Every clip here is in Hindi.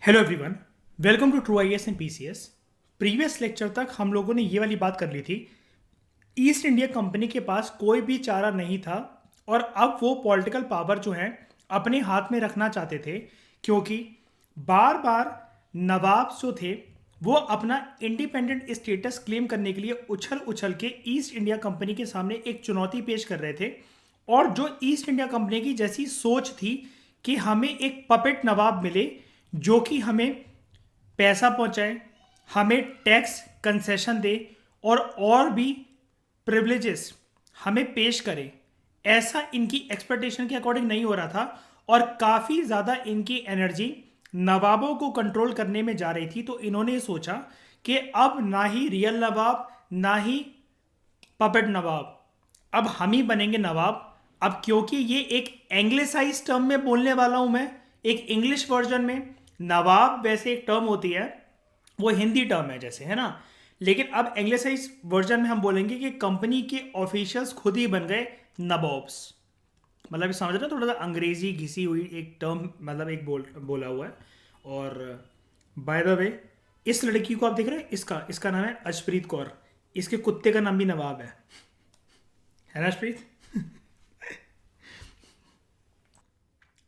Hello everyone, welcome to true IAS and PCS. Previous lecture तक हम लोगों ने ये वाली बात कर ली थी। ईस्ट इंडिया कंपनी के पास कोई भी चारा नहीं था और अब वो पॉलिटिकल पावर जो है अपने हाथ में रखना चाहते थे, क्योंकि बार बार नवाब जो थे वो अपना इंडिपेंडेंट स्टेटस क्लेम करने के लिए उछल उछल के ईस्ट इंडिया कंपनी के सामने एक चुनौती पेश कर रहे थे। और जो ईस्ट इंडिया कंपनी की जैसी सोच थी कि हमें एक पपेट नवाब मिले जो कि हमें पैसा पहुंचाए, हमें टैक्स कंसेशन दे और भी प्रिविलेजेस हमें पेश करे, ऐसा इनकी एक्सपेक्टेशन के अकॉर्डिंग नहीं हो रहा था। और काफ़ी ज़्यादा इनकी एनर्जी नवाबों को कंट्रोल करने में जा रही थी। तो इन्होंने सोचा कि अब ना ही रियल नवाब ना ही पपेट नवाब, अब हम ही बनेंगे नवाब। अब क्योंकि ये एक एंग्लिसाइज टर्म में बोलने वाला हूं मैं, एक इंग्लिश वर्जन में। नवाब वैसे एक टर्म होती है, वो हिंदी टर्म है जैसे, है ना। लेकिन अब एंग्लिसाइज वर्जन में हम बोलेंगे कि कंपनी के ऑफिशियल्स खुद ही बन गए नवाब्स। मतलब ये समझ रहे हो, थोड़ा सा अंग्रेजी घिसी हुई एक टर्म, मतलब एक बोला हुआ है। और बाय द वे, इस लड़की को आप देख रहे हैं, इसका इसका नाम है अशप्रीत कौर। इसके कुत्ते का नाम भी नवाब है ना अशप्रीत?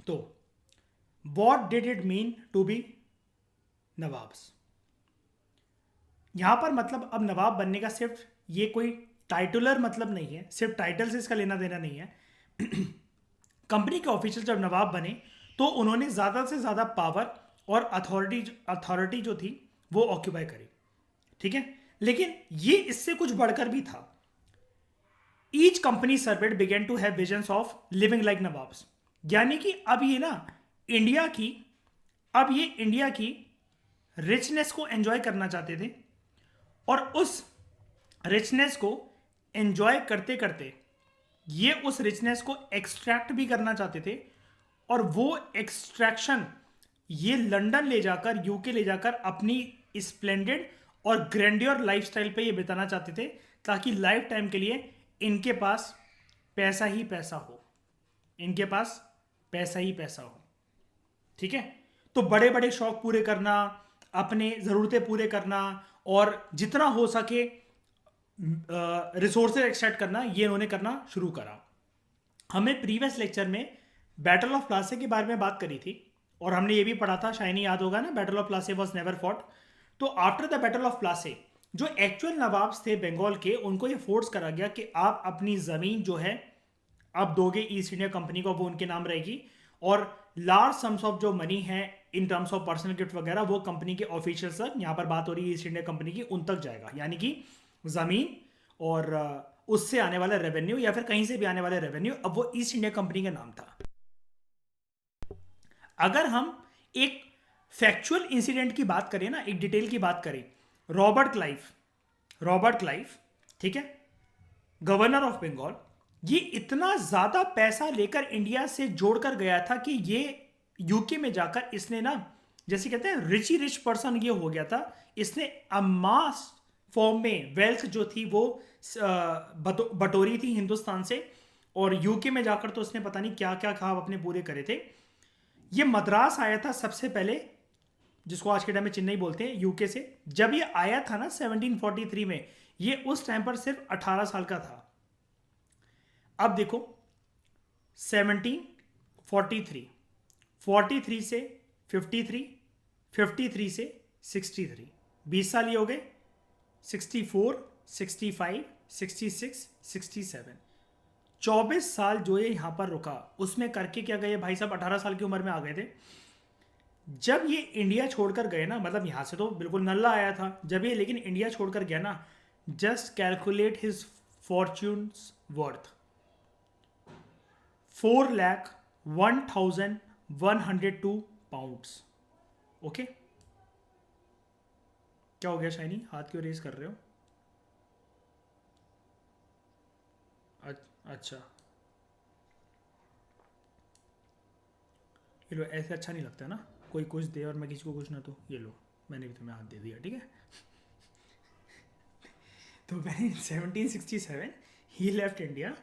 तो what did it mean to be nawabs? यहां पर मतलब अब नवाब बनने का सिर्फ ये कोई टाइटुलर मतलब नहीं है, सिर्फ टाइटल से इसका लेना देना नहीं है। कंपनी के ऑफिशियल जब नवाब बने तो उन्होंने ज़्यादा से ज़्यादा पावर और अथॉरिटी जो थी वो ऑक्यूपाई करी, ठीक है। लेकिन ये इससे कुछ बढ़कर भी था। Each company servant began to have visions of living like nawabs. यानी कि अब ये ना इंडिया की अब ये इंडिया की रिचनेस को एंजॉय करना चाहते थे। और उस रिचनेस को एंजॉय करते करते ये उस रिचनेस को एक्सट्रैक्ट भी करना चाहते थे। और वो एक्सट्रैक्शन ये लंदन ले जाकर, यूके ले जाकर अपनी स्प्लेंडेड और ग्रैंडियर लाइफस्टाइल पे ये बिताना चाहते थे, ताकि लाइफ टाइम के लिए इनके पास पैसा ही पैसा हो, इनके पास पैसा ही पैसा हो, ठीक है। तो बड़े बड़े शौक पूरे करना, अपने ज़रूरतें पूरे करना और जितना हो सके रिसोर्सेज एक्सट्रैक्ट करना, ये इन्होंने करना शुरू करा। हमें प्रीवियस लेक्चर में बैटल ऑफ प्लासे के बारे में बात करी थी और हमने ये भी पढ़ा था, शायनी याद होगा ना, battle of Plassey was never fought. तो after the battle of Plassey जो एक्चुअल नवाब्स थे बंगाल के, उनको ये फोर्स करा गया कि आप अपनी ज़मीन जो है आप दोगे ईस्ट इंडिया कंपनी को, वो उनके नाम रहेगी। और लार्ज सम्स ऑफ जो मनी है in terms of personal gift वगैरह, वो कंपनी के ऑफिशियल्स तक, यहाँ पर बात हो रही है ईस्ट इंडिया कंपनी की, उन तक जाएगा। यानी कि ज़मीन और उससे आने वाला रेवेन्यू या फिर कहीं से भी आने वाले रेवेन्यू, अब वो ईस्ट इंडिया कंपनी का नाम था। अगर हम एक फैक्चुअल इंसिडेंट की बात करें ना, एक डिटेल की बात करें, रॉबर्ट क्लाइव, ठीक है, गवर्नर ऑफ बंगाल, ये इतना ज्यादा पैसा लेकर इंडिया से जोड़कर गया था कि ये यूके में जाकर इसने ना, जैसे कहते हैं रिची रिच पर्सन ये हो गया था। इसने अमास फॉर्म में वेल्थ जो थी वो बटोरी थी हिंदुस्तान से। और यूके में जाकर तो उसने पता नहीं क्या क्या खाब अपने पूरे करे थे। ये मद्रास आया था सबसे पहले, जिसको आज के टाइम में चेन्नई बोलते हैं, यूके से। जब ये आया था ना 1743 में, ये उस टाइम पर सिर्फ 18 साल का था। अब देखो 1743, 43 से 53, 53 से 63, 20 साल ये हो गए। 64, 65, 66, 67, 24 साल जो ये यहां पर रुका, उसमें करके क्या गए भाई साहब, 18 साल की उम्र में आ गए थे। जब ये इंडिया छोड़कर गए ना, मतलब यहां से तो बिल्कुल नल्ला आया था जब ये, लेकिन इंडिया छोड़कर गया ना, just calculate his fortunes worth 4,01,102 pounds. Okay, क्या हो गया शाइनी, हाथ क्यों रेज कर रहे हो? अच्छा, ये लो, ऐसे अच्छा नहीं लगता ना, कोई कुछ दे और मैं किसी को कुछ ना, तो ये लो, मैंने भी तुम्हें हाथ दे दिया, ठीक है। तो मैंने 1767 ही लेफ्ट इंडिया,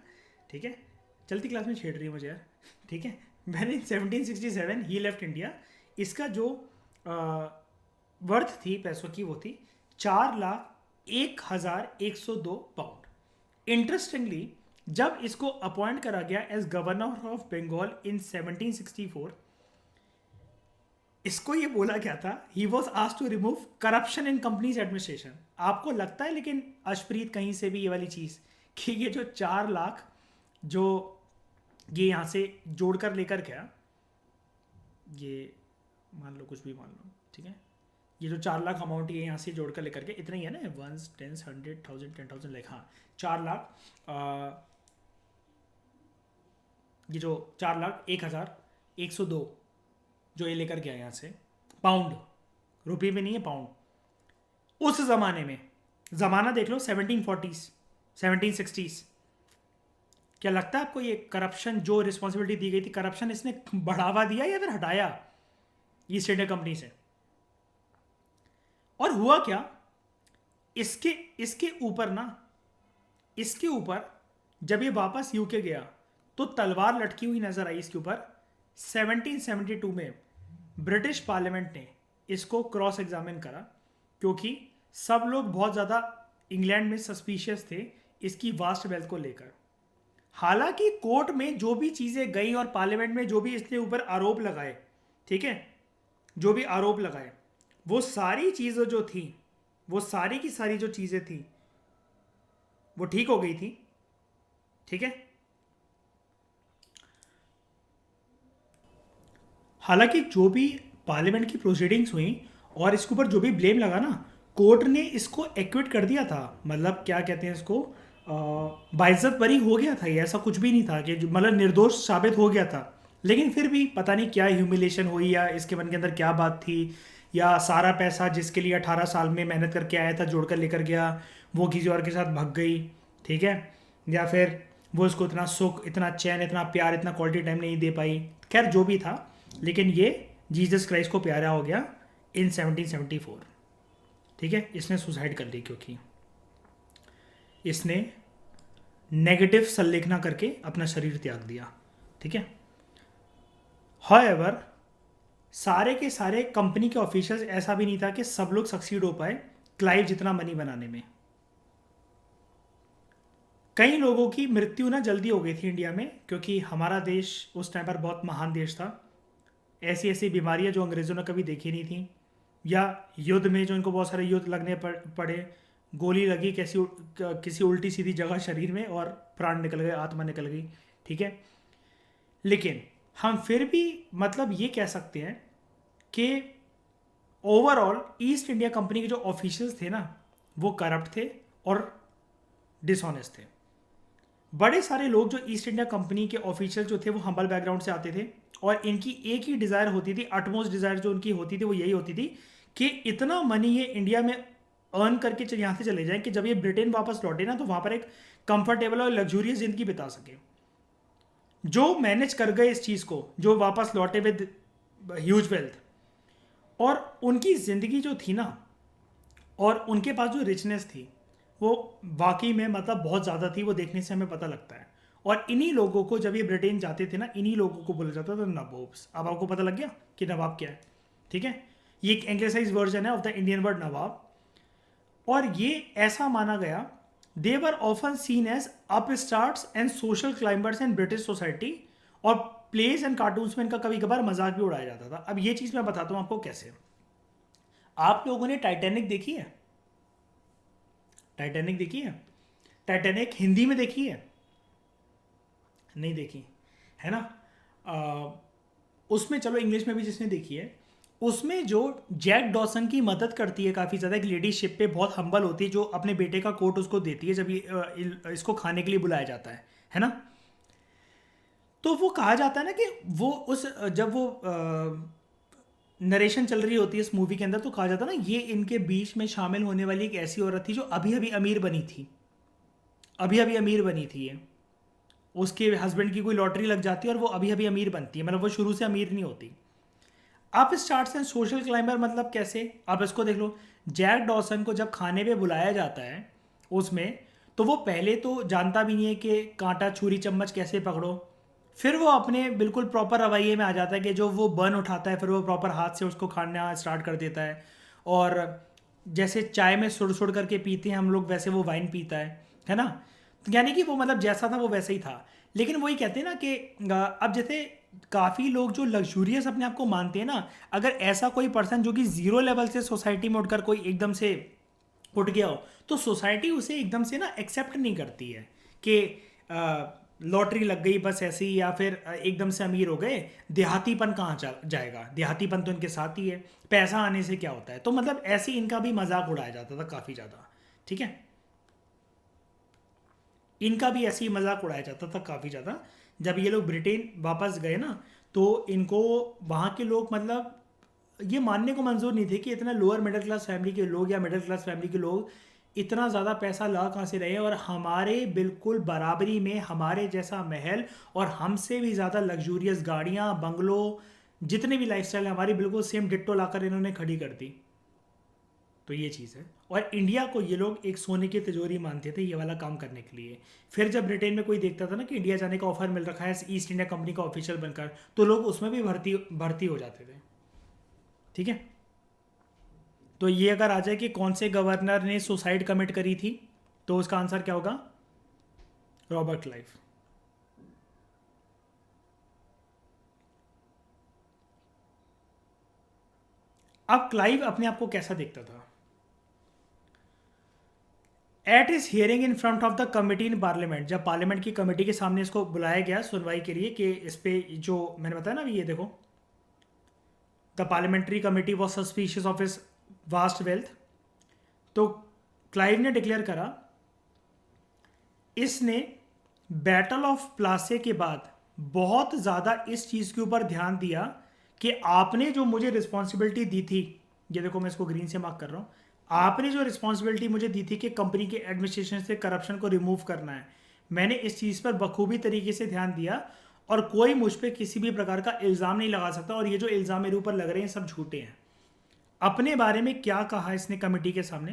ठीक है। चलती क्लास में छेड़ रही है मुझे यार, ठीक है। मैंने 1767 ही लेफ्ट इंडिया, इसका जो वर्थ थी पैसों की, वो थी 4,01,102 पाउंड। इंटरेस्टिंगली, जब इसको अपॉइंट करा गया as governor of Bengal in 1764, इसको ये बोला गया था, he was asked to remove corruption in company's administration. आपको लगता है लेकिन अशप्रीत कहीं से भी ये वाली चीज़ कि ये जो 4 लाख जो ये यहाँ से जोड़कर लेकर गया, ये मान लो कुछ भी मान लो, ठीक है, ये जो 4 लाख अमाउंट ये यहाँ से जोड़कर लेकर के इतना ही है ना, 1 10 100 1000 10,000 लाइक, हाँ 4 लाख, ये जो 4,01,102 जो ये लेकर गया यहाँ से, पाउंड, रुपये में नहीं है, पाउंड। उस ज़माने में, ज़माना देख लो 1740s 1760s, क्या लगता है आपको ये करप्शन जो रिस्पॉन्सिबिलिटी दी गई थी, करप्शन इसने बढ़ावा दिया या फिर हटाया ईस्ट इंडिया कंपनी से? और हुआ क्या, इसके इसके ऊपर ना, इसके ऊपर जब ये वापस यूके गया तो तलवार लटकी हुई नजर आई इसके ऊपर। 1772 में ब्रिटिश पार्लियामेंट ने इसको क्रॉस एग्जामिन करा, क्योंकि सब लोग बहुत ज़्यादा इंग्लैंड में सस्पिशियस थे इसकी वास्ट वेल्थ को लेकर। हालांकि कोर्ट में जो भी चीज़ें गई और पार्लियामेंट में जो भी इसके ऊपर आरोप लगाए, ठीक है, जो भी आरोप लगाए, वो सारी चीज़ें जो थी, वो सारी की सारी जो चीज़ें थी वो ठीक हो गई थी, ठीक है। हालांकि जो भी पार्लियामेंट की प्रोसीडिंग्स हुई और इसके ऊपर जो भी ब्लेम लगा ना, कोर्ट ने इसको एक्विट कर दिया था, मतलब क्या कहते हैं इसको, बाइज्जत बरी हो गया था, ये ऐसा कुछ भी नहीं था कि मतलब निर्दोष साबित हो गया था। लेकिन फिर भी पता नहीं क्या ह्यूमिलेशन हुई या इसके मन के अंदर क्या बात थी, या सारा पैसा जिसके लिए 18 साल में मेहनत करके आया था जोड़कर लेकर गया, वो किसी और के साथ भाग गई, ठीक है, या फिर वो इसको इतना सुख, इतना चैन, इतना प्यार, इतना क्वालिटी टाइम नहीं दे पाई। खैर जो भी था, लेकिन ये जीसस क्राइस्ट को प्यारा हो गया इन 1774, ठीक है। इसने सुसाइड कर ली क्योंकि इसने नेगेटिव संलेखना करके अपना शरीर त्याग दिया, ठीक है। हाउएवर सारे के सारे कंपनी के ऑफिशियल्स, ऐसा भी नहीं था कि सब लोग सक्सीड हो पाए क्लाइव जितना मनी बनाने में। कई लोगों की मृत्यु ना जल्दी हो गई थी इंडिया में, क्योंकि हमारा देश उस टाइम पर बहुत महान देश था। ऐसी ऐसी बीमारियां जो अंग्रेज़ों ने कभी देखी नहीं थी, या युद्ध में जो इनको बहुत सारे युद्ध लगने पड़े, गोली लगी किसी उल्टी सीधी जगह शरीर में और प्राण निकल गए, आत्मा निकल गई, ठीक है। लेकिन हम फिर भी मतलब ये कह सकते हैं कि ओवरऑल ईस्ट इंडिया कंपनी के जो ऑफिशियल्स थे ना, वो करप्ट थे और डिसऑनेस्ट थे। बड़े सारे लोग जो ईस्ट इंडिया कंपनी के ऑफिशियल जो थे वो हम्बल बैकग्राउंड से आते थे, और इनकी एक ही डिज़ायर होती थी, अटमोस्ट डिज़ायर जो उनकी होती थी वो यही होती थी कि इतना मनी ये इंडिया में अर्न करके यहाँ से चले जाएं कि जब ये ब्रिटेन वापस लौटे ना तो वहाँ पर एक कंफर्टेबल और लग्जूरियस ज़िंदगी बिता सके। जो मैनेज कर गए इस चीज़ को, जो वापस लौटे विद ह्यूज वेल्थ, और उनकी ज़िंदगी जो थी ना, और उनके पास जो रिचनेस थी वो वाकई में मतलब बहुत ज़्यादा थी, वो देखने से हमें पता लगता है। और इन्हीं लोगों को जब ये ब्रिटेन जाते थे ना, इन्हीं लोगों को बोला जाता था नवाब्स। अब आपको पता लग गया कि नवाब क्या है, ठीक है। ये एक एंग्लिसाइज वर्जन है of the Indian word nawab, और ये ऐसा माना गया, they were often seen as upstarts and social climbers in British society, और प्लेज एंड कार्टून्स में इनका कभी कभार मजाक भी उड़ाया जाता था। अब ये चीज़ मैं बताता हूँ आपको कैसे। आप लोगों ने टाइटैनिक देखी है? टाइटैनिक देखी है? टाइटैनिक हिंदी में देखी है? नहीं देखी है ना। उसमें चलो इंग्लिश में भी जिसने देखी है, उसमें जो जैक डॉसन की मदद करती है काफ़ी ज़्यादा, एक लेडी शिप पे बहुत हम्बल होती है, जो अपने बेटे का कोट उसको देती है जब ये इसको खाने के लिए बुलाया जाता है ना। तो वो कहा जाता है ना कि वो उस जब वो नरेशन चल रही होती है इस मूवी के अंदर, तो कहा जाता है ना ये इनके बीच में शामिल होने वाली एक ऐसी औरत थी जो अभी अभी अमीर बनी थी, अभी अभी अमीर बनी थी ये। उसके हस्बैंड की कोई लॉटरी लग जाती है और वो अभी अभी अमीर बनती है, मतलब वो शुरू से अमीर नहीं होती। आप स्टार्ट्स एंड सोशल क्लाइंबर मतलब कैसे, आप इसको देख लो। जैक डॉसन को जब खाने पे बुलाया जाता है उसमें, तो वो पहले तो जानता भी नहीं है कि कांटा छुरी चम्मच कैसे पकड़ो, फिर वो अपने बिल्कुल प्रॉपर रवैये में आ जाता है कि जो वो बर्न उठाता है फिर वो प्रॉपर हाथ से उसको खाना स्टार्ट कर देता है। और जैसे चाय में सुड़ सुड़ करके पीते हैं हम लोग, वैसे वो वाइन पीता है ना। तो यानी कि वो मतलब जैसा था वो वैसे ही था। लेकिन वही कहते हैं ना कि अब जैसे काफ़ी लोग जो लग्जूरियस अपने आप को मानते हैं ना, अगर ऐसा कोई पर्सन जो कि ज़ीरो लेवल से सोसाइटी में उठकर कोई एकदम से उठ गया हो, तो सोसाइटी उसे एकदम से ना एक्सेप्ट नहीं करती है कि लॉटरी लग गई बस ऐसे ही, या फिर एकदम से अमीर हो गए। देहातीपन कहाँ जाएगा, देहातीपन तो इनके साथ ही है, पैसा आने से क्या होता है। तो मतलब ऐसे इनका भी मजाक उड़ाया जाता था काफ़ी ज़्यादा। ठीक है, इनका भी ऐसे ही मजाक उड़ाया जाता था काफ़ी ज़्यादा। जब ये लोग ब्रिटेन वापस गए ना, तो इनको वहाँ के लोग मतलब ये मानने को मंजूर नहीं थे कि इतना लोअर मिडिल क्लास फैमिली के लोग या मिडिल क्लास फैमिली के लोग इतना ज़्यादा पैसा ला कहाँ से रहे हैं, और हमारे बिल्कुल बराबरी में हमारे जैसा महल और हमसे भी ज़्यादा लग्जूरियस गाड़ियाँ बंगलो, जितने भी लाइफस्टाइल है हमारी बिल्कुल सेम डिट्टो लाकर इन्होंने खड़ी कर दी। तो ये चीज़ है। और इंडिया को ये लोग एक सोने की तिजोरी मानते थे ये वाला काम करने के लिए। फिर जब ब्रिटेन में कोई देखता था ना कि इंडिया जाने का ऑफर मिल रखा है ईस्ट इंडिया कंपनी का ऑफिशियल बनकर, तो लोग उसमें भी भर्ती भर्ती हो जाते थे। ठीक है, तो ये अगर आ जाए कि कौन से गवर्नर ने सुसाइड कमिट करी थी, तो उसका आंसर क्या होगा? Robert Clive. अब क्लाइव अपने आप को कैसा देखता था? At his hearing in front of the committee in parliament, जब पार्लियामेंट की कमेटी के सामने इसको बुलाया गया सुनवाई के लिए कि इस पे जो मैंने बताया ना, अभी ये देखो, the parliamentary committee was suspicious of his vast wealth. तो क्लाइव ने डिक्लेयर करा, इसने बैटल ऑफ प्लासे के बाद बहुत ज़्यादा इस चीज़ के ऊपर ध्यान दिया कि आपने जो मुझे रिस्पॉन्सिबिलिटी दी थी, ये देखो मैं इसको ग्रीन से मार्क कर रहा हूँ, आपने जो रिस्पॉन्सिबिलिटी मुझे दी थी कि कंपनी के एडमिनिस्ट्रेशन से करप्शन को रिमूव करना है, मैंने इस चीज़ पर बखूबी तरीके से ध्यान दिया और कोई मुझ पर किसी भी प्रकार का इल्ज़ाम नहीं लगा सकता, और ये जो इल्ज़ाम मेरे ऊपर लग रहे हैं सब झूठे हैं। अपने बारे में क्या कहा इसने कमेटी के सामने?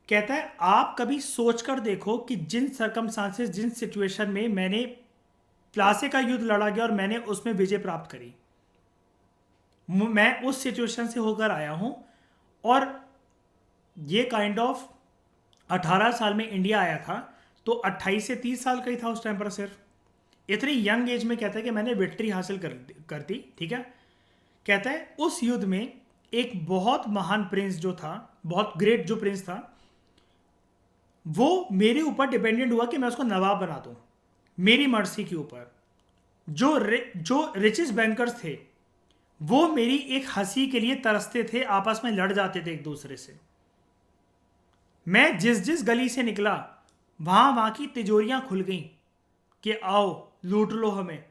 कहता है आप कभी सोचकर देखो कि जिन सरकमस्टांसेस, जिन सिचुएशन में मैंने प्लासे का युद्ध लड़ा गया और मैंने उसमें विजय प्राप्त करी, मैं उस सिचुएशन से होकर आया हूं। और ये काइंड ऑफ 18 साल में इंडिया आया था, तो 28 से 30 साल का ही था उस टाइम पर सिर्फ। इतनी यंग एज में कहता है कि मैंने विक्ट्री हासिल कर दी। ठीक है, कहता है उस युद्ध में एक बहुत महान प्रिंस जो था, बहुत ग्रेट जो प्रिंस था, वो मेरे ऊपर डिपेंडेंट हुआ कि मैं उसको नवाब बना दूं, मेरी मर्जी के ऊपर। जो रिचेस्ट बैंकर्स थे वो मेरी एक हंसी के लिए तरसते थे, आपस में लड़ जाते थे एक दूसरे से। मैं जिस जिस गली से निकला वहां वहां की तिजोरियां खुल गईं कि आओ लूट लो हमें।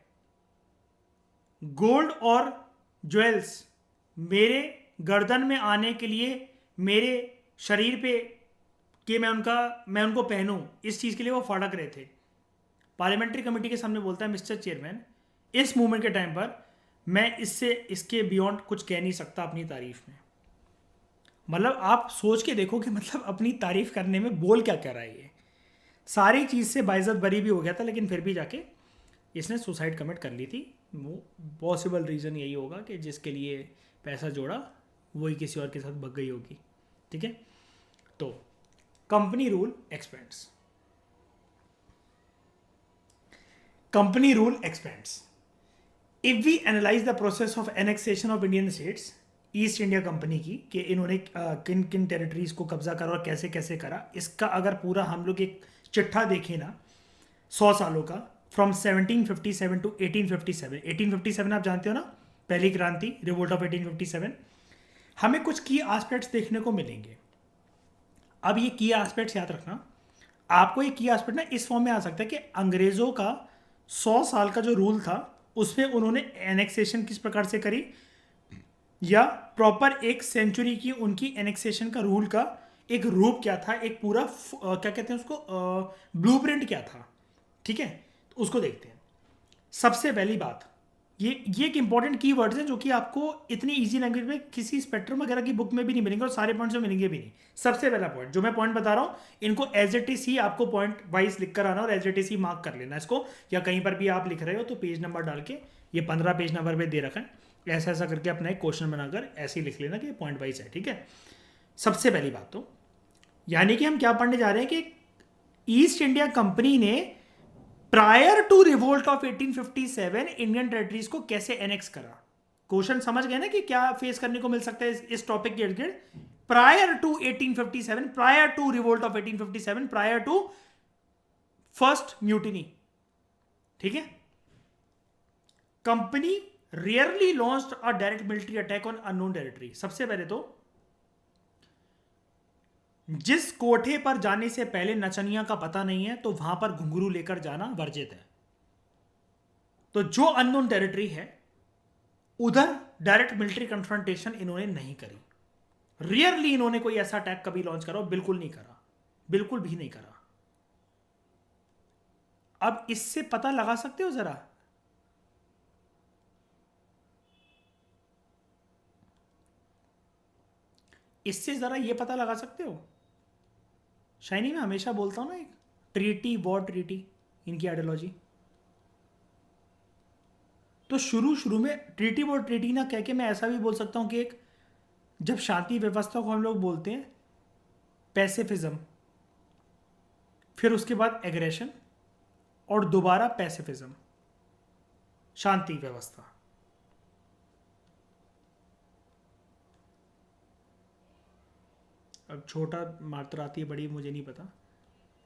गोल्ड और ज्वेल्स मेरे गर्दन में आने के लिए, मेरे शरीर पे कि मैं उनको पहनूं, इस चीज़ के लिए वो फड़क रहे थे। पार्लियामेंट्री कमेटी के सामने बोलता है, मिस्टर चेयरमैन, इस मूवमेंट के टाइम पर मैं इससे इसके बियॉन्ड कुछ कह नहीं सकता अपनी तारीफ में। मतलब आप सोच के देखो कि मतलब अपनी तारीफ करने में बोल क्या कर रहा है ये। सारी चीज़ से बाइज्जत बरी भी हो गया था, लेकिन फिर भी जाके इसने सुसाइड कमिट कर ली थी। वो पॉसिबल रीज़न यही होगा कि जिसके लिए पैसा जोड़ा वही किसी और के साथ भग गई होगी। ठीक है, तो company rule expands. Company rule expands. If we analyse the process of annexation of Indian states, East India company की, कि इन्होंने किन किन टेरिटरीज को कब्जा करा और कैसे कैसे करा, इसका अगर पूरा हम लोग एक चिट्ठा देखें ना 100 सालों का, फ्रॉम 1757 टू 1857। 1857 आप जानते हो ना, पहली क्रांति, रिवोल्ट ऑफ 1857। हमें कुछ की एस्पेक्ट्स देखने को मिलेंगे। अब ये की एस्पेक्ट्स याद रखना, आपको ये की एस्पेक्ट ना इस फॉर्म में आ सकता है कि अंग्रेजों का 100 साल का जो रूल था उसमें उन्होंने एनेक्सेशन किस प्रकार से करी, या प्रॉपर एक सेंचुरी की उनकी एनेक्सेशन का रूल का एक रूप क्या था, एक पूरा क्या कहते हैं उसको, ब्लूप्रिंट क्या था। ठीक है, तो उसको देखते हैं। सबसे पहली बात, ये एक इंपॉर्टेंट कीवर्ड्स हैं जो कि आपको इतनी इजी लैंग्वेज में किसी स्पेक्ट्रम वगैरह की बुक में भी नहीं मिलेंगे और सारे पॉइंट्स में मिलेंगे भी नहीं। सबसे पहला पॉइंट जो मैं पॉइंट बता रहा हूँ, इनको एज इट इज ही आपको पॉइंट वाइज लिख कर आना और एज इट इज ही मार्क कर लेना इसको, या कहीं पर भी आप लिख रहे हो तो पेज नंबर डाल के, ये 15 पेज नंबर पे दे रखा है, ऐसा ऐसा करके अपना एक क्वेश्चन बनाकर ऐसे ही लिख लेना कि पॉइंट वाइज है, ठीक है। सबसे पहली बात तो यानी कि हम क्या पढ़ने जा रहे हैं कि ईस्ट इंडिया कंपनी ने prior to revolt of 1857 Indian territories को कैसे एनेक्स करा। क्वेश्चन समझ गए ना कि क्या फेस करने को मिल सकता है इस टॉपिक के इर्द गिर्द। Prior to 1857, prior to revolt of 1857, prior to first mutiny, ठीक है। Company rarely launched a direct military attack on unknown territory. सबसे पहले तो जिस कोठे पर जाने से पहले नचनिया का पता नहीं है तो वहां पर घुंघरू लेकर जाना वर्जित है। तो जो अननोन टेरिटरी है उधर डायरेक्ट मिलिट्री कन्फ्रंटेशन इन्होंने नहीं करी। रियरली इन्होंने कोई ऐसा अटैक कभी लॉन्च करा, बिल्कुल नहीं करा, बिल्कुल भी नहीं करा। अब इससे पता लगा सकते हो जरा, इससे जरा ये पता लगा सकते हो, शाइनी मैं हमेशा बोलता हूं ना, एक ट्रीटी वॉर ट्रीटी इनकी आइडियोलॉजी। तो शुरू शुरू में ट्रीटी वॉर ट्रीटी ना कह के मैं ऐसा भी बोल सकता हूं कि एक, जब शांति व्यवस्था को हम लोग बोलते हैं पैसिफिज्म, फिर उसके बाद एग्रेशन और दोबारा पैसिफिज्म, शांति व्यवस्था। अब छोटा मात्रा आती है, बड़ी मुझे नहीं पता।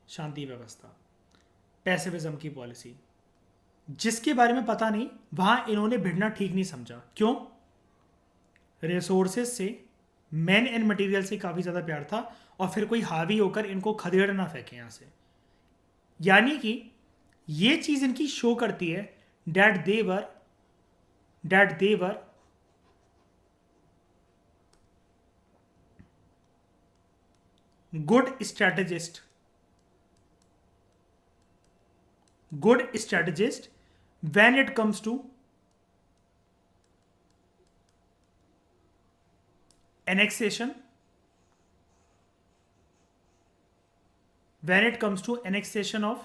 शांति व्यवस्था, पैसिफिज्म की पॉलिसी, जिसके बारे में पता नहीं वहां इन्होंने भिड़ना ठीक नहीं समझा। क्यों? रिसोर्सेज से, मैन एंड मटेरियल से काफ़ी ज़्यादा प्यार था, और फिर कोई हावी होकर इनको खदेड़ ना फेंके यहाँ से। यानी कि ये चीज़ इनकी शो करती है that they were good strategist, when it comes to annexation, of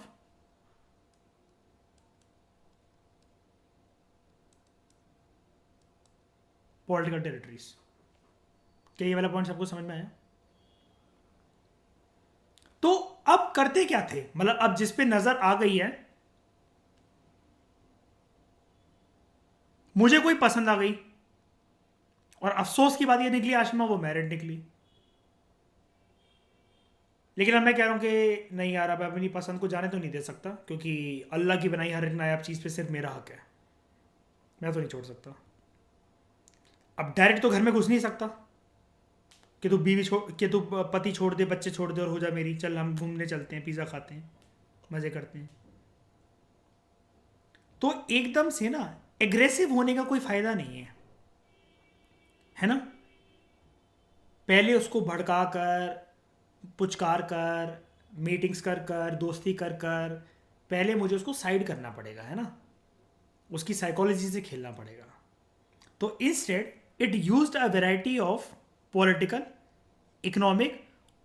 political territories. क्या ये वाला पॉइंट सबको समझ में आया? तो अब करते क्या थे, मतलब अब जिस पे नजर आ गई है, मुझे कोई पसंद आ गई, और अफसोस की बात ये निकली आशमा वो मैरिड निकली। लेकिन अब मैं कह रहा हूं कि नहीं यार, अब अपनी पसंद को जाने तो नहीं दे सकता, क्योंकि अल्लाह की बनाई हर एक नायाब चीज़ पे सिर्फ मेरा हक है, मैं तो नहीं छोड़ सकता। अब डायरेक्ट तो घर में घुस नहीं सकता कि तू बीवी छोड़ कि तू पति छोड़ दे, बच्चे छोड़ दे और हो जा मेरी, चल हम घूमने चलते हैं, पिज़्ज़ा खाते हैं, मज़े करते हैं। तो एकदम से ना एग्रेसिव होने का कोई फ़ायदा नहीं है ना। पहले उसको भड़का कर, पुचकार कर, मीटिंग्स कर कर, दोस्ती कर कर, पहले मुझे उसको साइड करना पड़ेगा, है ना, उसकी साइकोलॉजी से खेलना पड़ेगा। तो instead it used a variety of political, economic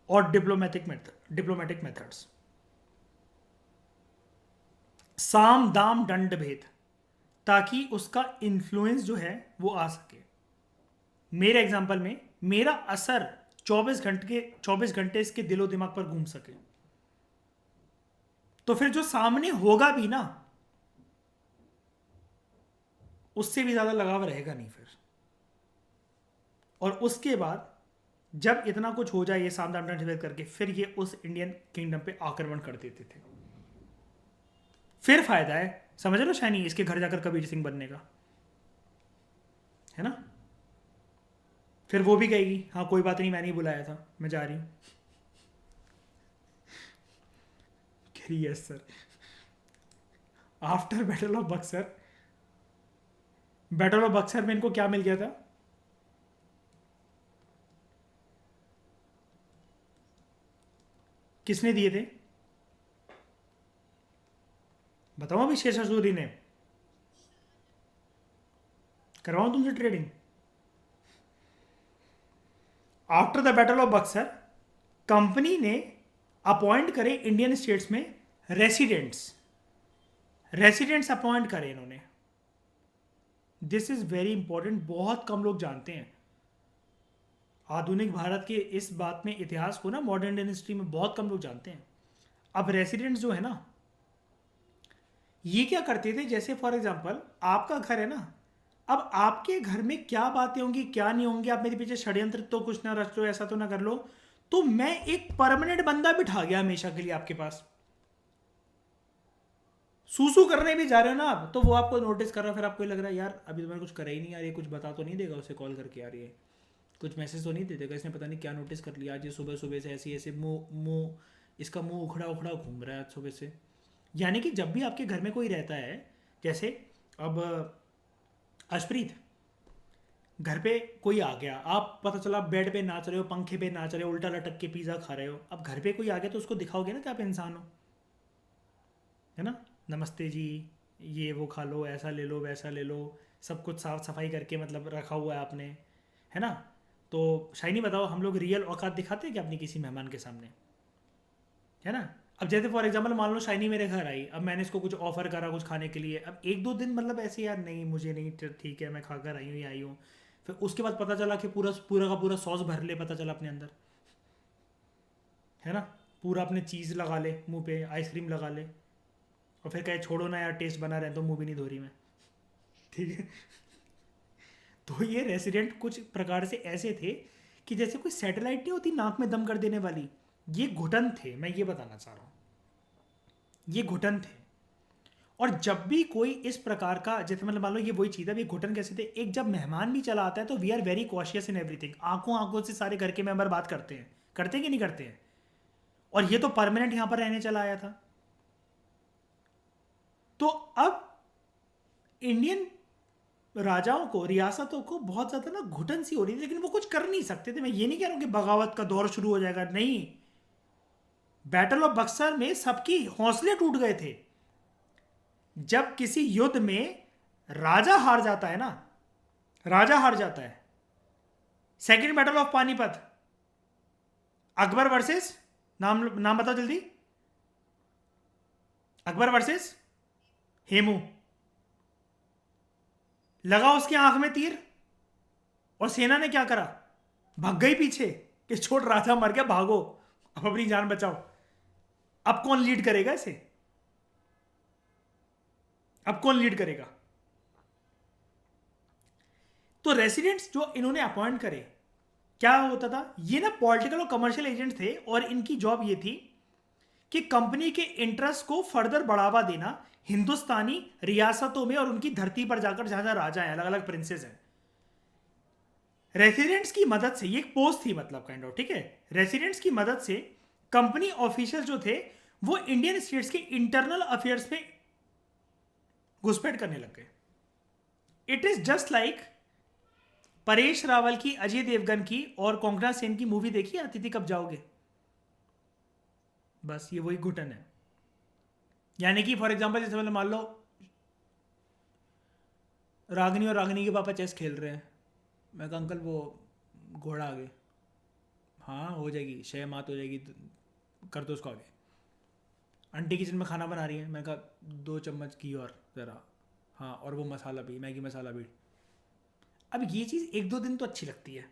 और डिप्लोमेटिक मेथड्स, साम दाम दंड भेद, ताकि उसका इन्फ्लुएंस जो है वो आ सके। मेरे एग्जांपल में मेरा असर 24 घंटे इसके दिलो दिमाग पर घूम सके। तो फिर जो सामने होगा भी ना, उससे भी ज्यादा लगाव रहेगा नहीं फिर। और उसके बाद जब इतना कुछ हो जाए ये साम दाम दंड भेद करके, फिर ये उस इंडियन किंगडम पे आक्रमण कर देते थे। फिर फायदा है, समझ लो शाइनी, इसके घर जाकर कबीर सिंह बनने का, है ना। फिर वो भी कहेगी हाँ कोई बात नहीं, मैं नहीं बुलाया था, मैं जा रही हूँ। Yes sir. After battle of Buxar में इनको क्या मिल गया था? किसने दिए थे बताओ? अभी शेषा सूरी ने। करवाऊं तुमसे trading? After the battle of Buxar company ने अपॉइंट करे इंडियन स्टेट्स में रेसिडेंट्स, रेसिडेंट्स अपॉइंट करे इन्होंने। दिस इज वेरी इंपॉर्टेंट, बहुत कम लोग जानते हैं आधुनिक भारत के इस बात में, इतिहास को ना, मॉडर्न इंडियन हिस्ट्री में बहुत कम लोग जानते हैं। अब रेसिडेंट्स जो है ना, ये क्या करते थे, जैसे फॉर एग्जांपल आपका घर है ना, अब आपके घर में क्या बातें होंगी क्या नहीं होंगी, आप मेरे पीछे षड्यंत्र तो कुछ ना रच लो, ऐसा तो ना कर लो, तो मैं एक परमानेंट बंदा बिठा गया हमेशा के लिए आपके पास। सूसू करने भी जा रहे हो ना आप, तो वो आपको नोटिस कर रहा है, फिर आपको लग रहा है यार अभी तो मैंने कुछ करा ही नहीं यार, ये कुछ बता तो नहीं देगा उसे कॉल करके, यार ये कुछ मैसेज तो नहीं दे देगा, इसने पता नहीं क्या नोटिस कर लिया आज, ये सुबह सुबह से ऐसे ऐसे मुंह मुंह इसका मुंह उखड़ा उखड़ा घूम रहा है आज सुबह से। यानी कि जब भी आपके घर में कोई रहता है, जैसे अब अशप्रीत, घर पे कोई आ गया, आप पता चला बेड पे नाच रहे हो, पंखे पे नाच रहे हो, उल्टा लटक के पिज़्ज़ा खा रहे हो, अब घर पे कोई आ गया तो उसको दिखाओगे ना कि आप इंसान हो, है ना, नमस्ते जी, ये वो खा लो, ऐसा ले लो वैसा ले लो, सब कुछ साफ सफाई करके मतलब रखा हुआ है आपने, है ना। तो शाइनी बताओ, हम लोग रियल औकात दिखाते हैं कि अपनी किसी मेहमान के सामने, है ना। अब जैसे फॉर एग्जांपल मान लो शाइनी मेरे घर आई, अब मैंने इसको कुछ ऑफर करा कुछ खाने के लिए, अब एक दो दिन मतलब ऐसे यार नहीं मुझे नहीं, ठीक है मैं खाकर आई हूँ या आई हूँ, फिर उसके बाद पता चला कि पूरा पूरा का पूरा सॉस भर ले, पता चला अपने अंदर, है ना, पूरा अपने चीज़ लगा ले मुंह पे, आइसक्रीम लगा ले, और फिर कहे छोड़ो ना यार टेस्ट बना रहे तो मुंह भी नहीं धो रही मैं, ठीक है। तो ये रेसिडेंट कुछ प्रकार से ऐसे थे कि जैसे कोई सैटेलाइट नहीं होती नाक में दम कर देने वाली, ये घुटन थे, मैं ये बताना चाह रहा हूँ, ये घुटन थे। और जब भी कोई इस प्रकार का, जैसे मतलब मान लो ये वही चीज़ है, ये घुटन कैसे थे, एक जब मेहमान भी चला आता है तो we are very cautious in everything, आंखों आंखों से सारे घर के मेंबर बात करते हैं कि नहीं करते हैं। और ये तो परमानेंट यहाँ पर रहने चला आया था, तो अब इंडियन राजाओं को, रियासतों को बहुत ज़्यादा ना घुटन सी हो रही थी, लेकिन वो कुछ कर नहीं सकते थे। मैं ये नहीं कह रहा हूँ कि बगावत का दौर शुरू हो जाएगा, नहीं, बैटल ऑफ बक्सर में सबकी हौसले टूट गए थे। जब किसी युद्ध में राजा हार जाता है ना, राजा हार जाता है, second battle of Panipat, Akbar versus, नाम नाम बताओ जल्दी, अकबर वर्सेस हेमू, लगा उसकी आंख में तीर, और सेना ने क्या करा, भाग गई पीछे कि छोड़ राजा मर गया भागो, अब अपनी जान बचाओ। अब कौन लीड करेगा इसे, अब कौन लीड करेगा। तो रेसिडेंट्स जो इन्होंने अपॉइंट करे, क्या होता था, ये ना पॉलिटिकल और कमर्शियल एजेंट थे, और इनकी जॉब ये थी कि कंपनी के इंटरेस्ट को फर्दर बढ़ावा देना हिंदुस्तानी रियासतों में और उनकी धरती पर जाकर, जहां जहां राजा हैं, अलग अलग प्रिंसेस हैं, रेसिडेंट्स की मदद से, ये एक पोस्ट थी मतलब काइंड ऑफ, ठीक है, रेसिडेंट्स की मदद से कंपनी ऑफिशियल जो थे वो इंडियन स्टेट्स के इंटरनल अफेयर्स में घुसपैठ करने लग गए। It is just like Paresh Rawal की, अजय देवगन की और कोंकणा सेन की मूवी देखी आती थी कब जाओगे, बस ये वही घुटन है। यानी कि फॉर एग्जांपल जैसे मतलब मान लो रागनी और रागनी के पापा चेस खेल रहे हैं, मैं कहा अंकल वो घोड़ा आगे, हाँ हो जाएगी, शय मात हो जाएगी, कर दो उसको आगे। आंटी किचन में खाना बना रही है, मैं कहा 2 चम्मच घी और ज़रा, हाँ और वो मसाला भी, मैगी मसाला भी। अब ये चीज़ एक दो दिन तो अच्छी लगती है,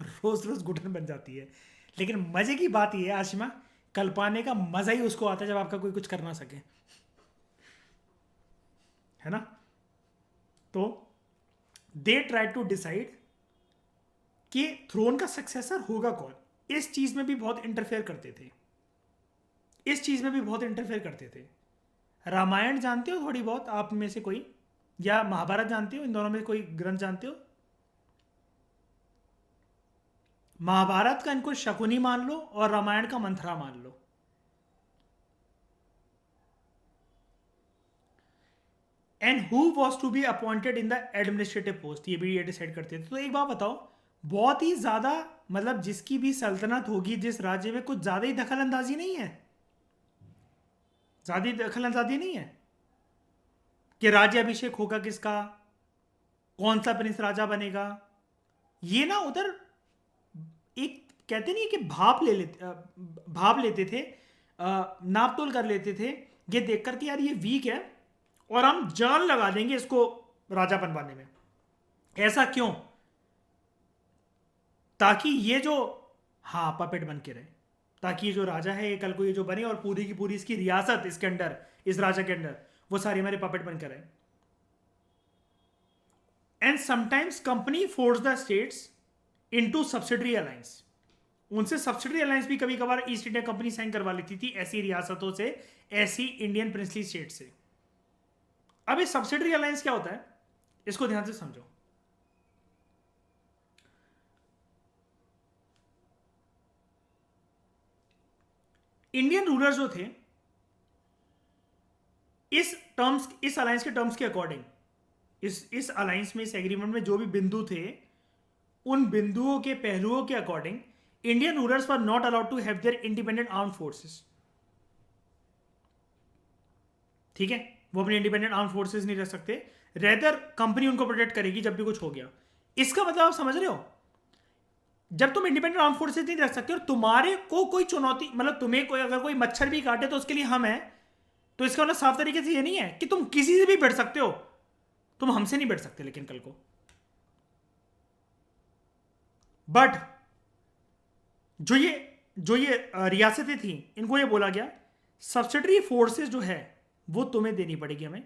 रोज़ रोज़ घुटन बन जाती है, लेकिन मज़े की बात ये है आशिमा, कल पाने का मज़ा ही उसको आता है जब आपका कोई कुछ कर ना सके, है ना। तो दे ट्राई टू डिसाइड कि थ्रोन का सक्सेसर होगा कौन, इस चीज़ में भी बहुत इंटरफेयर करते थे, इस चीज़ में भी बहुत इंटरफेयर करते थे। रामायण जानते हो थोड़ी बहुत आप में से कोई, या महाभारत जानते हो, इन दोनों में कोई ग्रंथ जानते हो। महाभारत का इनको शकुनी मान लो और रामायण का मंथरा मान लो। And who was to be appointed in the administrative post, ये भी ये डिसाइड करते थे। तो एक बात बताओ, बहुत ही ज्यादा मतलब जिसकी भी सल्तनत होगी जिस राज्य में, कुछ ज्यादा ही दखल अंदाजी नहीं है, ज्यादा दखल अंदाजी नहीं है कि राज्य अभिषेक होगा किसका, कौन सा प्रिंस राजा बनेगा, ये ना उधर एक कहते नहीं है कि भाप लेते थे, नाप तोल कर लेते थे, ये देख कर कि यार ये वीक है और हम जान लगा देंगे इसको राजा बनवाने में। ऐसा क्यों? ताकि ये जो, हाँ, पपेट बन के रहे, ताकि ये जो राजा है ये कल को ये जो बने और पूरी की पूरी इसकी रियासत इसके अंडर, इस राजा के अंडर, वो सारी हमारे पपेट बन के रहे। And sometimes company force the states into subsidiary alliance, उनसे सब्सिडरी अलायंस भी कभी कभार ईस्ट इंडिया कंपनी साइन करवा लेती थी ऐसी रियासतों से, ऐसी इंडियन प्रिंसली स्टेट से। अब ये सब्सिडरी अलायंस क्या होता है, इसको ध्यान से समझो। इंडियन रूलर्स जो थे, इस अलायंस के टर्म्स के अकॉर्डिंग, इस अलायंस में, इस एग्रीमेंट में जो भी बिंदु थे, उन बिंदुओं के पहलुओं के according Indian rulers were not allowed to have their independent arm forces. ठीक है, वो अपने इंडिपेंडेंट आर्म फोर्सेस नहीं रख सकते, रेदर कंपनी उनको प्रोटेक्ट करेगी जब भी कुछ हो गया। इसका मतलब आप समझ रहे हो, जब तुम इंडिपेंडेंट आर्म फोर्सेस नहीं रख सकते और तुम्हारे को कोई चुनौती, मतलब तुम्हें कोई अगर कोई मच्छर भी काटे तो उसके लिए हम हैं, तो इसका मतलब साफ तरीके से ये नहीं है कि तुम किसी से भी बैठ सकते हो, तुम हमसे नहीं बैठ सकते लेकिन कल को। बट जो ये रियासतें थी, इनको ये बोला गया सब्सिडरी फोर्सेस जो है वो तुम्हें देनी पड़ेगी हमें,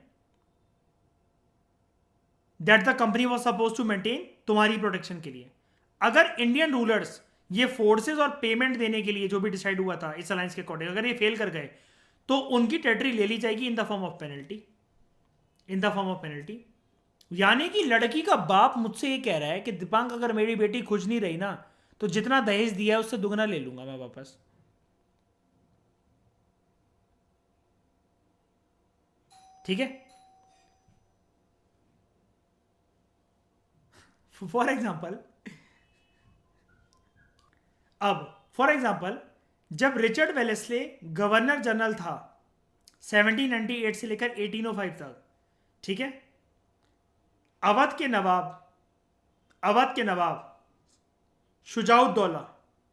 that the company was suppose to maintain, तुम्हारी प्रोटेक्शन के लिए। अगर इंडियन रूलर्स ये फोर्सेस और पेमेंट देने के लिए जो भी डिसाइड हुआ था इस अलायंस के अकॉर्डिंग, अगर ये फेल कर गए तो उनकी टेरिटरी ले ली जाएगी in the form of penalty, in the form of penalty. यानी कि लड़की का बाप मुझसे ये कह रहा है कि दीपांक अगर मेरी बेटी खुश नहीं रही ना, तो जितना दहेज दिया है उससे दुगना ले लूंगा मैं वापस। ठीक है, फॉर एग्जाम्पल, अब फॉर एग्जाम्पल जब रिचर्ड वेलेस्ले गवर्नर जनरल था 1798 से लेकर 1805 तक, ठीक है, अवध के नवाब, अवध के नवाब शुजाउद्दौला,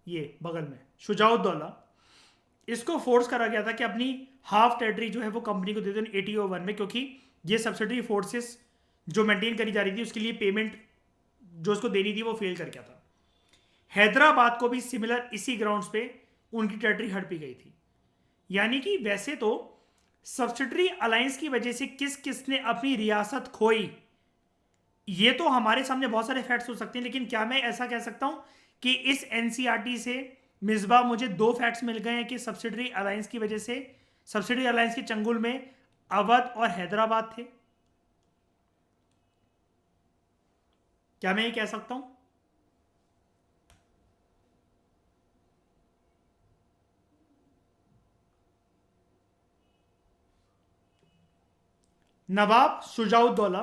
ये बगल में शुजाउद्दौला, इसको फोर्स करा गया था कि अपनी हाफ टेरिटरी जो है वो कंपनी को दे दें 1801 में, क्योंकि ये सब्सिडरी फोर्सेस जो मेंटेन करी जा रही थी उसके लिए पेमेंट जो उसको देनी थी वो फेल कर गया था। हैदराबाद को भी सिमिलर इसी ग्राउंड्स पे उनकी टेरिटरी हट भी गई थी। यानी कि वैसे तो सब्सिडरी अलायंस की वजह से किस किसने अपनी रियासत खोई, ये तो हमारे सामने बहुत सारे फैक्ट्स हो सकते हैं, लेकिन क्या मैं ऐसा कह सकता हूं कि इस एनसीईआरटी से मिसबा मुझे दो फैक्ट्स मिल गए हैं कि सब्सिडरी अलायंस की वजह से, सब्सिडरी अलायंस के चंगुल में अवध और हैदराबाद थे? क्या मैं ये कह सकता हूं? नवाब शुजाउद्दौला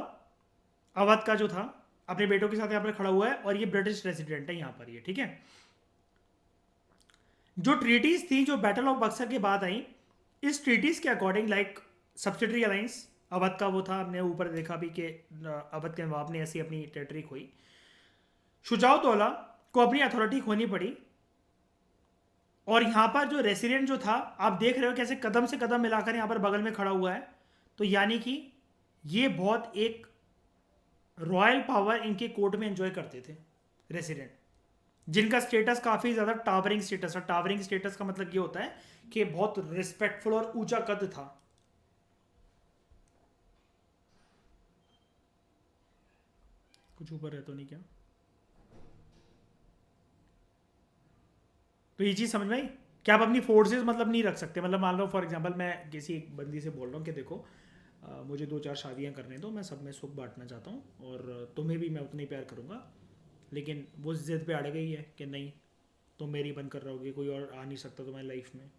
अवध का जो था, अपने बेटों के साथ यहां पर खड़ा हुआ है और ये ब्रिटिश रेसिडेंट है यहां पर, ये ठीक है। जो ट्रीटीज थी जो बैटल ऑफ बक्सर के बाद आई, इस ट्रीटीज के according like subsidiary alliance Awadh का वो था, हमने ऊपर देखा भी कि अवध के नवाब ने ऐसी अपनी टेरिटरी खोई, शुजाउद्दौला को अपनी अथॉरिटी खोनी पड़ी, और यहां पर जो रेसिडेंट जो था, आप देख रहे हो कैसे कदम से कदम मिलाकर यहां पर बगल में खड़ा हुआ है, तो यानी कि ये बहुत एक रॉयल पावर इनके कोर्ट में एंजॉय करते थे रेसिडेंट, जिनका स्टेटस काफी ज्यादा टावरिंग स्टेटस है। टावरिंग स्टेटस का मतलब ये होता है कि बहुत रिस्पेक्टफुल और ऊंचा कद था। कुछ ऊपर है तो नहीं क्या? तो ये चीज समझ में आई कि आप अपनी फोर्सेस मतलब नहीं रख सकते। मतलब मान लो फॉर एग्जांपल मैं किसी एक बंदी से बोल रहा हूँ कि देखो मुझे 2-4 शादियाँ करने दो, मैं सब में सुख बांटना चाहता हूँ और तुम्हें भी मैं उतना ही प्यार करूँगा, लेकिन वो जिद पे अड़ गई है कि नहीं तुम मेरी बनकर रहोगे, कोई और आ नहीं सकता तुम्हारी लाइफ में,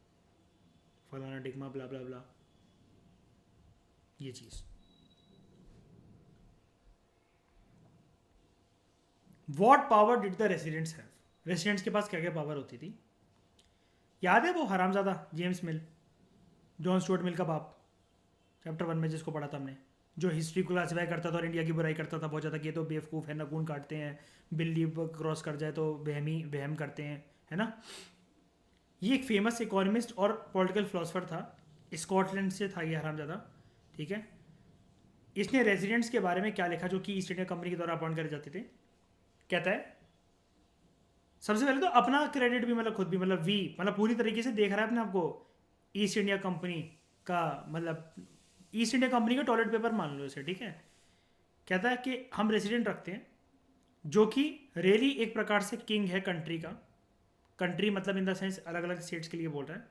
फलाना डिगमा ब्ला ब्ला ब्ला, ये चीज़। What power did the residents have? Residents के पास क्या क्या पावर होती थी? याद है वो हरामजादा James Mill, John Stuart Mill का बाप, चैप्टर 1 में जिसको पढ़ा था हमने, जो हिस्ट्री को क्लासीफाई करता था और इंडिया की बुराई करता था बहुत ज़्यादा कि ये तो बेवकूफ़ है, नखून काटते हैं, बिल्ली क्रॉस कर जाए तो वहम करते हैं, है ना। ये एक फेमस इकोनॉमिस्ट और पॉलिटिकल फिलोसफर था, स्कॉटलैंड से था ये हरामजादा, ठीक है। इसने रेजिडेंट्स के बारे में क्या लिखा जो कि ईस्ट इंडिया कंपनी के द्वारा अपॉइंट करे जाते थे। कहता है सबसे पहले तो अपना क्रेडिट भी मतलब खुद भी मतलब मतलब पूरी तरीके से देख रहा है अपने आपको ईस्ट इंडिया कंपनी का, मतलब ईस्ट इंडिया कंपनी का टॉयलेट पेपर मान लो इसे, ठीक है। कहता है कि हम रेसिडेंट रखते हैं जो कि रियली एक प्रकार से किंग है कंट्री का। कंट्री मतलब इन द सेंस अलग अलग स्टेट्स के लिए बोल रहा है।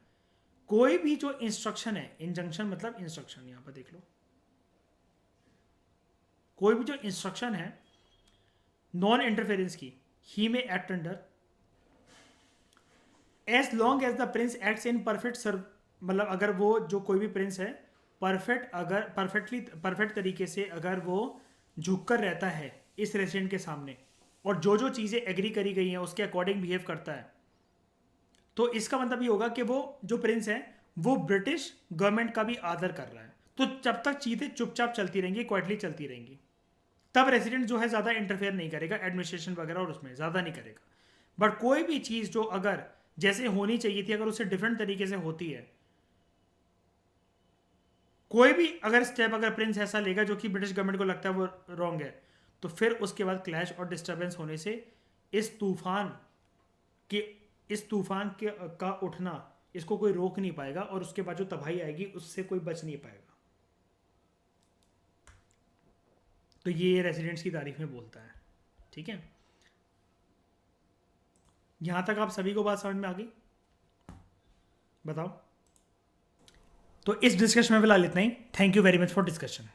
कोई भी जो इंस्ट्रक्शन है, इंजंक्शन मतलब इंस्ट्रक्शन, यहां पर देख लो, कोई भी जो इंस्ट्रक्शन है नॉन इंटरफेरेंस की, ही में act under as long as the prince acts in perfect serve, मतलब अगर वो जो कोई भी प्रिंस है परफेक्ट तरीके से अगर वो झुक कर रहता है इस रेसिडेंट के सामने और जो जो चीज़ें एग्री करी गई हैं उसके अकॉर्डिंग बिहेव करता है, तो इसका मतलब ये होगा कि वो जो प्रिंस है वो ब्रिटिश गवर्नमेंट का भी आदर कर रहा है। तो जब तक चीज़ें चुपचाप चलती रहेंगी, क्वाइटली चलती रहेंगी, तब रेसिडेंट जो है ज़्यादा इंटरफेयर नहीं करेगा एडमिनिस्ट्रेशन वगैरह और उसमें ज़्यादा नहीं करेगा। बट कोई भी चीज़ जो अगर जैसे होनी चाहिए थी अगर उससे डिफरेंट तरीके से होती है, कोई भी अगर स्टेप अगर प्रिंस ऐसा लेगा जो कि ब्रिटिश गवर्नमेंट को लगता है वो रॉन्ग है, तो फिर उसके बाद क्लैश और डिस्टर्बेंस होने से इस के तूफान के का उठना इसको कोई रोक नहीं पाएगा और उसके बाद जो तबाही आएगी उससे कोई बच नहीं पाएगा। तो ये रेसिडेंट्स की तारीफ में बोलता है, ठीक है। यहां तक आप सभी को बात समझ में आ गई, बताओ। तो इस डिस्कशन में फिलहाल इतना ही। Thank you very much for discussion.